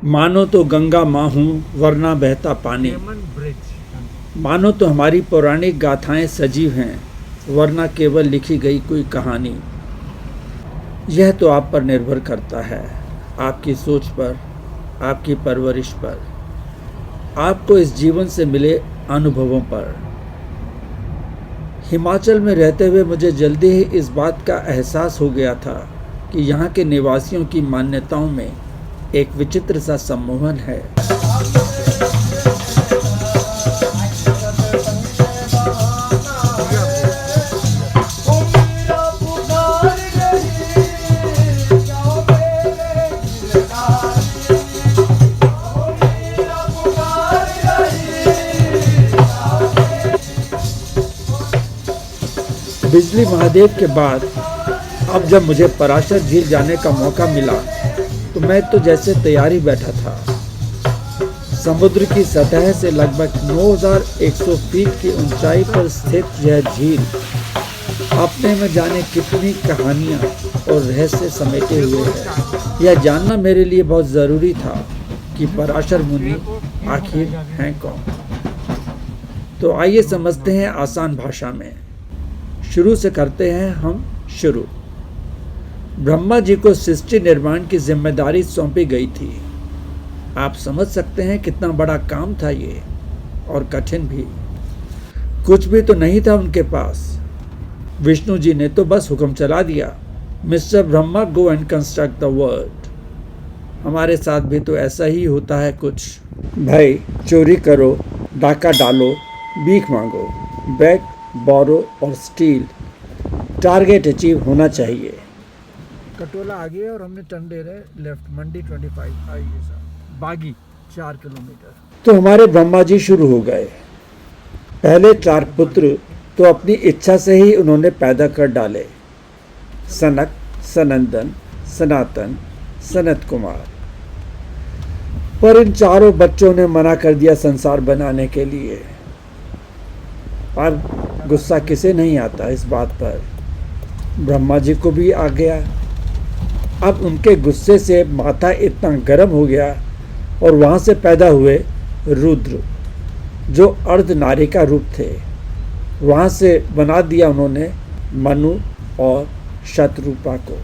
मानो तो गंगा माँ हूँ वरना बहता पानी, मानो तो हमारी पौराणिक गाथाएं सजीव हैं वरना केवल लिखी गई कोई कहानी। यह तो आप पर निर्भर करता है, आपकी सोच पर, आपकी परवरिश पर, आपको इस जीवन से मिले अनुभवों पर। हिमाचल में रहते हुए मुझे जल्दी ही इस बात का एहसास हो गया था कि यहाँ के निवासियों की मान्यताओं में एक विचित्र सा सम्मोहन है। बिजली महादेव के बाद अब जब मुझे पराशर झील जाने का मौका मिला तो मैं तो जैसे तैयारी बैठा था। समुद्र की सतह से लगभग 9100 फीट की ऊंचाई पर स्थित यह झील अपने में जाने कितनी कहानियां और रहस्य समेटे हुए है। यह जानना मेरे लिए बहुत ज़रूरी था कि पराशर मुनि आखिर हैं कौन। तो आइए समझते हैं आसान भाषा में। शुरू से करते हैं हम शुरू। ब्रह्मा जी को सृष्टि निर्माण की जिम्मेदारी सौंपी गई थी। आप समझ सकते हैं कितना बड़ा काम था ये, और कठिन भी। कुछ भी तो नहीं था उनके पास। विष्णु जी ने तो बस हुक्म चला दिया, mister Brahma go and construct the world. हमारे साथ भी तो ऐसा ही होता है कुछ। भाई चोरी करो, डाका डालो, भीख मांगो, बैग बोरो और स्टील, टारगेट अचीव होना चाहिए। कटोला आगे और हमने टंडेर है लेफ्ट, मंडी 25 आइए सर, बागी 4 किलोमीटर। तो हमारे ब्रह्मा जी शुरू हो गए। पहले 4 पुत्र तो अपनी इच्छा से ही उन्होंने पैदा कर डाले, सनक, सनंदन, सनातन, सनत कुमार। पर इन चारों बच्चों ने मना कर दिया संसार बनाने के लिए। पर गुस्सा किसे नहीं आता इस बात पर, ब्रह्मा जी को भी आ गया। अब उनके गुस्से से माथा इतना गर्म हो गया और वहाँ से पैदा हुए रुद्र, जो अर्ध नारी का रूप थे। वहाँ से बना दिया उन्होंने मनु और शतरूपा को।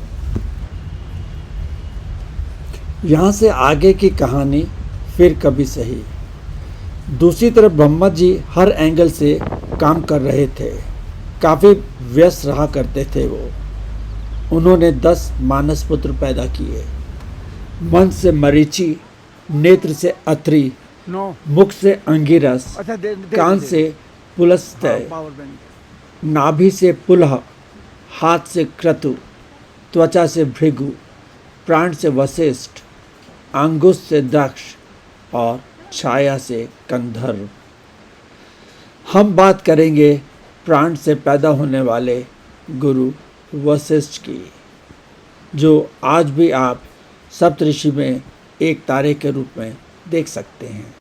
यहाँ से आगे की कहानी फिर कभी सही। दूसरी तरफ ब्रह्मा जी हर एंगल से काम कर रहे थे, काफ़ी व्यस्त रहा करते थे वो। उन्होंने 10 मानस पुत्र पैदा किए। मन से मरीचि, नेत्र से अत्रि, मुख से अंगिरस, कान से पुलस्त्य, नाभि से पुलह, हाथ से क्रतु, त्वचा से भृगु, प्राण से वशिष्ठ, अंगुष्ठ से दक्ष और छाया से कंधर्व। हम बात करेंगे प्राण से पैदा होने वाले गुरु वशिष्ठ की, जो आज भी आप सप्तऋषि में एक तारे के रूप में देख सकते हैं।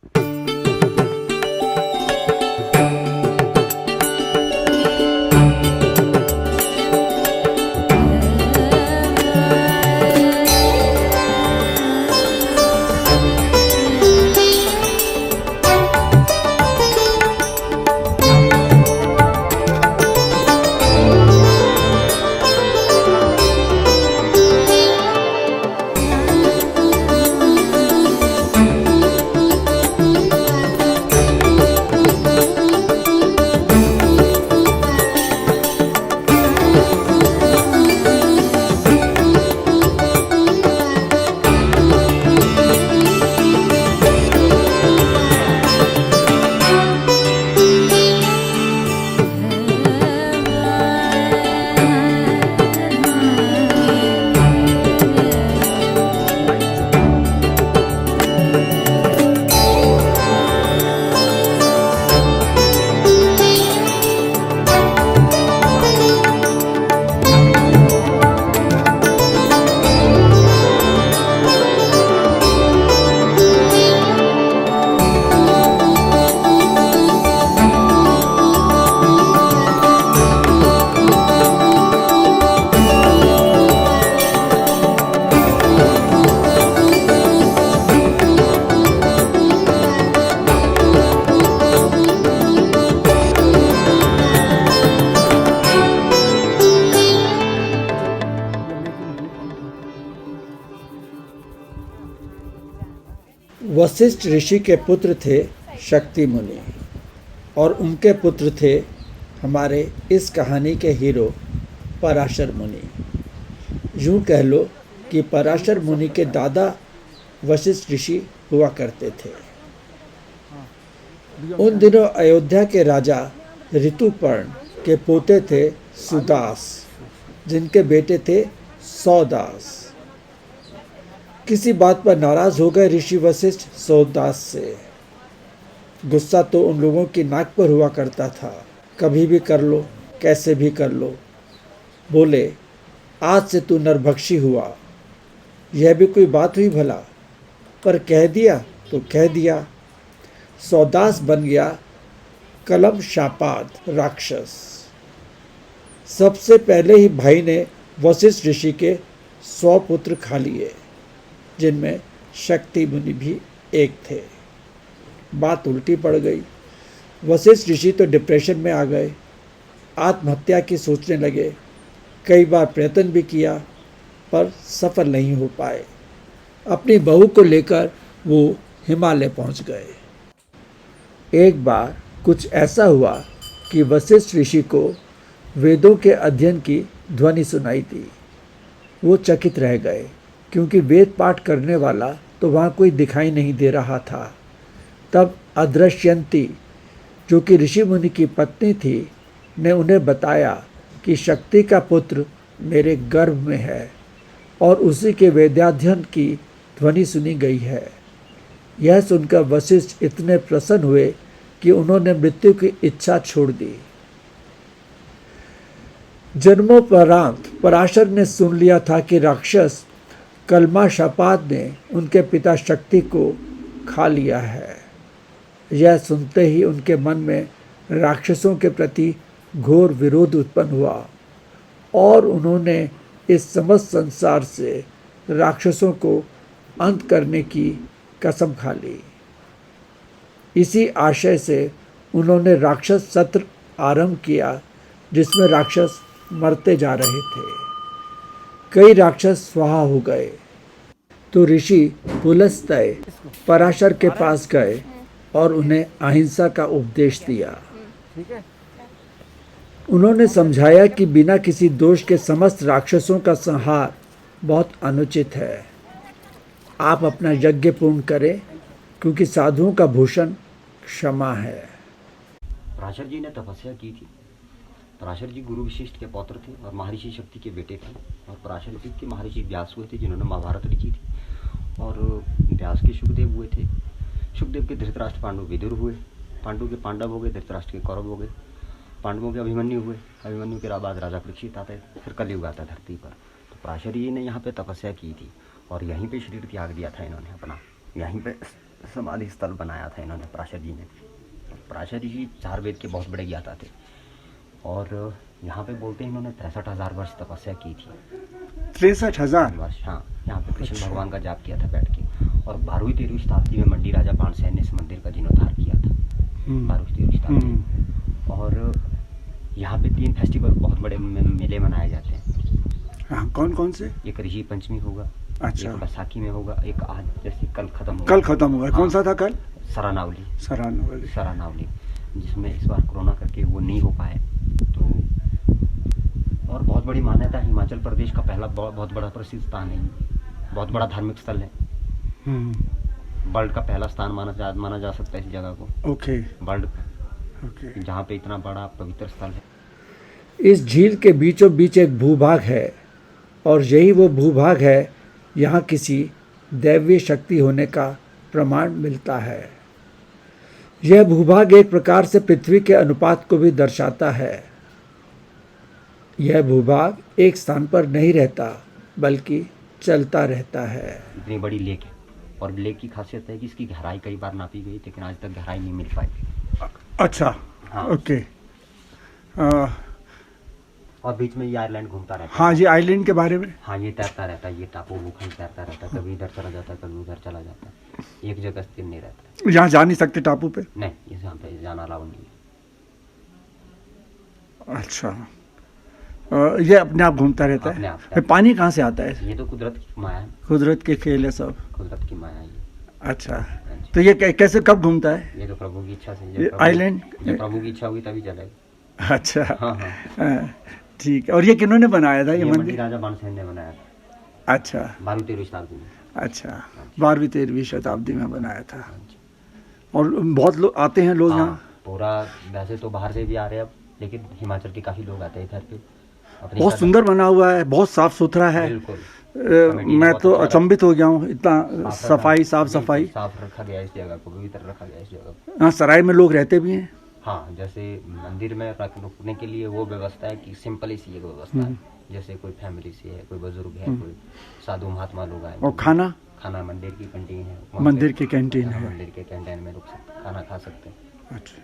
वशिष्ठ ऋषि के पुत्र थे शक्ति मुनि और उनके पुत्र थे हमारे इस कहानी के हीरो पराशर मुनि। यूँ कह लो कि पराशर मुनि के दादा वशिष्ठ ऋषि हुआ करते थे। उन दिनों अयोध्या के राजा ऋतुपर्ण के पोते थे सुदास, जिनके बेटे थे सौदास। किसी बात पर नाराज हो गए ऋषि वशिष्ठ सौदास से। गुस्सा तो उन लोगों की नाक पर हुआ करता था, कभी भी कर लो, कैसे भी कर लो। बोले, आज से तू नरभक्षी हुआ। यह भी कोई बात हुई भला? पर कह दिया तो कह दिया। सौदास बन गया कलम शापाद राक्षस। सबसे पहले ही भाई ने वशिष्ठ ऋषि के 100 पुत्र खा लिए, जिनमें शक्ति मुनि भी एक थे। बात उल्टी पड़ गई। वशिष्ठ ऋषि तो डिप्रेशन में आ गए, आत्महत्या की सोचने लगे। कई बार प्रयत्न भी किया पर सफल नहीं हो पाए। अपनी बहू को लेकर वो हिमालय पहुंच गए। एक बार कुछ ऐसा हुआ कि वशिष्ठ ऋषि को वेदों के अध्ययन की ध्वनि सुनाई दी। वो चकित रह गए, क्योंकि वेद पाठ करने वाला तो वहाँ कोई दिखाई नहीं दे रहा था। तब अदृश्यंती, जो कि ऋषि मुनि की पत्नी थी, ने उन्हें बताया कि शक्ति का पुत्र मेरे गर्भ में है और उसी के वेदाध्ययन की ध्वनि सुनी गई है। यह सुनकर वशिष्ठ इतने प्रसन्न हुए कि उन्होंने मृत्यु की इच्छा छोड़ दी। जन्मोपरांत पराशर ने सुन लिया था कि राक्षस कलमा शापाद ने उनके पिता शक्ति को खा लिया है। यह सुनते ही उनके मन में राक्षसों के प्रति घोर विरोध उत्पन्न हुआ और उन्होंने इस समस्त संसार से राक्षसों को अंत करने की कसम खा ली। इसी आशय से उन्होंने राक्षस सत्र आरंभ किया, जिसमें राक्षस मरते जा रहे थे। कई राक्षस स्वाहा हो गए तो ऋषि पुलस्त्य पराशर के पास गए और उन्हें अहिंसा का उपदेश दिया। उन्होंने समझाया कि बिना किसी दोष के समस्त राक्षसों का संहार बहुत अनुचित है। आप अपना यज्ञ पूर्ण करें, क्योंकि साधुओं का भूषण क्षमा है। पराशर जी ने तपस्या की थी। पराशर जी गुरु विशिष्ट के पौत्र थे और महर्षि शक्ति के बेटे थे। और पराशर जी के महर्षि व्यास हुए थे, जिन्होंने महाभारत लिखी थी। और व्यास के सुखदेव हुए थे। सुखदेव के धृतराष्ट्र पांडु विदुर हुए। पांडु के पांडव हो गए, धृतराष्ट्र के कौरव हो गए। पांडवों के अभिमन्यु हुए। अभिमन्यु के बाद राजा परीक्षित आते, फिर कलयुग आता धरती पर। तो पराशर जी ने यहाँ पे तपस्या की थी और यहीं पे शरीर त्याग दिया था इन्होंने अपना। यहीं पे समाधि स्थल बनाया था इन्होंने पराशर जी ने। पराशर जी 4 वेद के बहुत बड़े ज्ञाता थे और यहाँ पे बोलते हैं इन्होंने 63,000 वर्ष तपस्या की थी। 63,000 वर्ष? हाँ, यहाँ पे कृष्ण भगवान का जाप किया था बैठ के। और 12वीं-13वीं शताब्दी में मंडी राजा पाणसेन ने इस मंदिर का जीर्णोद्धार किया था। 12वीं-13वीं शताब्दी। और यहाँ पे 3 फेस्टिवल बहुत बड़े मेले मनाए जाते हैं। हाँ, कौन कौन से? एक ऋषि पंचमी होगा, अच्छा, एक बैसाखी में होगा, एक आज जैसे कल खत्म होगा। कल खत्म हुआ। कौन सा था कल? सरानावली। सरानावली, जिसमें इस बार कोरोना करके वो नहीं हो पाए। तो और बहुत बड़ी मान्यता है, हिमाचल प्रदेश का पहला बहुत बड़ा प्रसिद्ध स्थान है, बहुत बड़ा धार्मिक स्थल है। वर्ल्ड का पहला स्थान माना जा सकता है इस जगह को। ओके। वर्ल्ड का, जहाँ पे इतना बड़ा पवित्र स्थल है। इस झील के बीचों बीच एक भूभाग है और यही वो भूभाग है यहाँ किसी दैवीय शक्ति होने का प्रमाण मिलता है। यह भूभाग एक प्रकार से पृथ्वी के अनुपात को भी दर्शाता है। यह भूभाग एक स्थान पर नहीं रहता, बल्कि चलता रहता है। इतनी बड़ी लेक है और लेक की खासियत है कि इसकी गहराई कई बार नापी गई, लेकिन आज तक गहराई नहीं मिल पाई। अच्छा, हाँ। ओके। और बीच में ये आइलैंड घूमता रहता है। हाँ जी, आइलैंड के बारे में। हाँ, ये तैरता रहता है, ये टापू भूखंड तैरता रहता है, कभी इधर चला जाता है, कभी उधर चला जाता है, एक जगह स्थिर नहीं रहता। यहाँ जा नहीं सकते टापू पे? नहीं, इस यहाँ पे जाना अलाउ नहीं है। अच्छा, ये अपने आप घूमता रहता अपने है? आप। फिर पानी कहाँ से आता है? ये तो कुदरत की माया है। कुदरत के खेल है सब। कुदरत की माया है ये। अच्छा, तो ये कैसे कब घूमता है? ये तो प्रभु की इच्छा से, ये आइलैंड जब प्रभु की इच्छा होगी तभी चलेगा। अच्छा, हाँ हाँ। ठीक है। और ये किन्होंने बनाया था ये ये मंदिर मंदिर? राजा बाणसेन ने बनाया था अच्छा 12वीं शताब्दी में। अच्छा, 12वीं-13वीं शताब्दी में बनाया था। और बहुत लोग आते हैं लोग यहाँ? हाँ, पूरा वैसे तो बाहर से भी आ रहे हैं अब, लेकिन हिमाचल के काफी लोग आते हैं इधर पे अपनी बहुत सुंदर बना हुआ है, बहुत साफ सुथरा है। बिल्कुल। मैं तो अचंभित हो गया हूँ, इतना सफाई, साफ सफाई। साफ रखा गया इस जगह को, पवित्र रखा गया इस जगह को। यहाँ सराय में लोग रहते भी हैं? हाँ, जैसे मंदिर में रुकने के लिए वो व्यवस्था है कि सिंपल सी एक व्यवस्था है, जैसे कोई फैमिली से है, कोई बुजुर्ग है, कोई साधु महात्मा लोग आए। और खाना? खाना मंदिर की कैंटीन है, वहाँ मंदिर पे की कैंटीन है? मंदिर के कैंटीन में रुक सकते, खाना खा सकते हैं। अच्छा,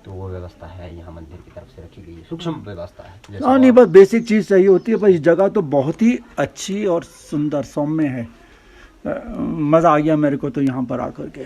तो वो व्यवस्था है यहाँ मंदिर की तरफ से रखी गई है, सूक्ष्म व्यवस्था है। जैसे हाँ, नहीं बस बेसिक चीज़ चाहिए होती है। पर इस जगह तो बहुत ही अच्छी और सुंदर सौम्य है। मज़ा आ गया मेरे को तो यहाँ पर आकर के।